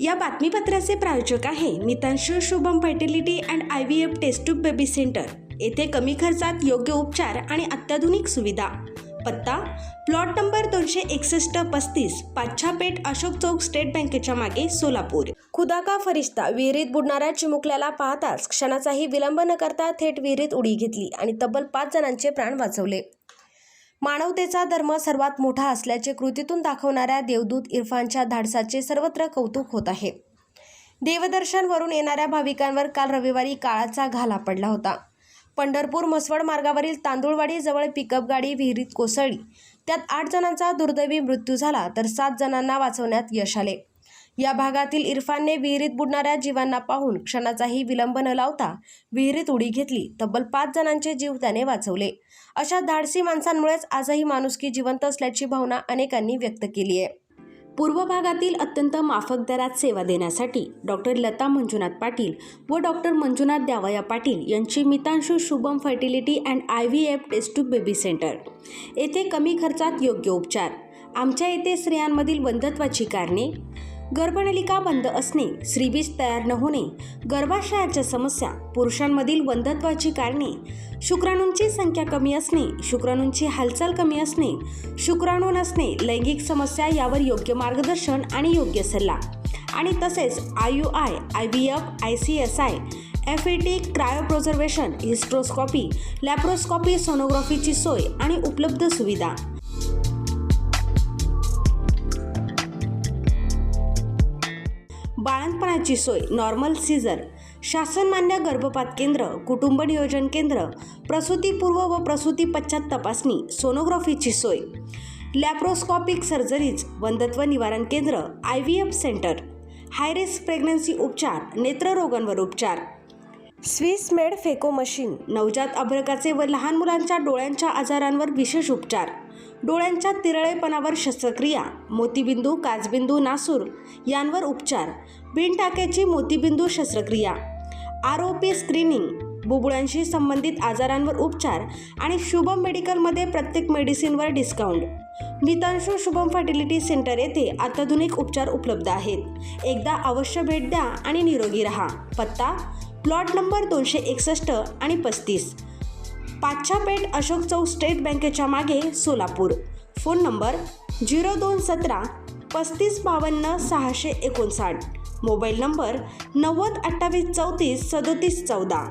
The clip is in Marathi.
या बातमीपत्राचे प्रायोजक आहे Mitanshu Shubham fertility and IVF test tube baby centre. येथे कमी खर्चात योग्य उपचार आणि अत्याधुनिक सुविधा। पत्ता plot number 261-35 Pachhapeth Ashok Chowk state बँकेच्या मागे सोलापूर। खुदा का फरिश्ता विहिरीत बुडणाऱ्या चिमुकल्याला पाहताच क्षणाचाही विलंब न करता थेट विहिरीत उडी घेतली आणि तब्बल 5 जणांचे प्राण वाचवले। मानवतेचा धर्म सर्वात मोठा असल्याचे कृतीतून दाखवणाऱ्या देवदूत इरफानच्या धाडसाचे सर्वत्र कौतुक होत आहे। देवदर्शन वरून येणाऱ्या भाविकांवर काल रविवारी काळाचा घाला पडला होता। पंढरपूर म्हसवड मार्गावरील तांदुळवाडी जवळ पिकअप गाडी विहिरीत कोसळली। त्यात 8 जणांचा दुर्दैवी मृत्यू झाला तर 7 जणांना वाचवण्यात यश आले। या भागातील इरफानने विहिरीत बुडणाऱ्या जीवांना पाहून क्षणाचाही विलंब न लावता विहिरीत उडी घेतली। तब्बल 5 जणांचे जीव त्याने वाचवले। अशा धाडसी माणसांमुळेच आजही माणुसकी जिवंत असल्याची भावना अनेकांनी व्यक्त केली आहे। पूर्व भागातील अत्यंत माफक दरात सेवा देण्यासाठी डॉक्टर लता मंजुनाथ पाटील व डॉक्टर मंजुनाथ द्यावया पाटील यांची Mitanshu Shubham fertility and IVF test tube baby centre. येथे कमी खर्चात योग्य उपचार। आमच्या येथे स्त्रियांमधील वंध्यत्वाची कारणे, गर्भनलिका बंद असणे, श्रीबीज तयार न होणे, गर्भाशयाच्या समस्या, पुरुषांमधील वंध्यत्वाची कारणे, शुक्राणूंची संख्या कमी असणे, शुक्राणूंची हालचाल कमी असणे, शुक्राणू नसणे, लैंगिक समस्या यावर योग्य मार्गदर्शन आणि योग्य सल्ला आणि तसेच IUI, IVF, ICSI, FET, cryopreservation, hysteroscopy, laparoscopy, सोनोग्राफीची सोय आणि उपलब्ध सुविधा। बाळंतपणाची सोय, नॉर्मल सीझर, शासनमान्य गर्भपात केंद्र, कुटुंब नियोजन केंद्र, प्रसूतीपूर्व व प्रसूती पश्चात तपासणी, सोनोग्राफीची सोय, लॅप्रोस्कोपिक सर्जरीज, वंध्यत्व निवारण केंद्र, IVF centre, high risk pregnancy उपचार, नेत्ररोगांवर उपचार, स्विस मेड फेको मशीन, नवजात अर्भकाचे व लहान मुलांच्या डोळ्यांच्या आजारांवर विशेष उपचार, डोळ्यांच्या तिरळेपणावर शस्त्रक्रिया, मोतीबिंदू, काचबिंदू, नासूर यांवर उपचार, बिनटाक्याची मोतीबिंदू शस्त्रक्रिया, ROP स्क्रीनिंग, बुबुळांशी संबंधित आजारांवर उपचार आणि शुभम मेडिकलमध्ये प्रत्येक मेडिसिनवर डिस्काउंट। मितांशू शुभम फर्टिलिटी सेंटर येथे अत्याधुनिक उपचार उपलब्ध आहेत। एकदा अवश्य भेट द्या आणि निरोगी रहा। पत्ता प्लॉट नंबर 261 आणि 35 पाच्छापेठ अशोक चौक स्टेट बँकेच्या मागे Solapur. Phone number 0217 3552 659, mobile number 90 28 34 37 14।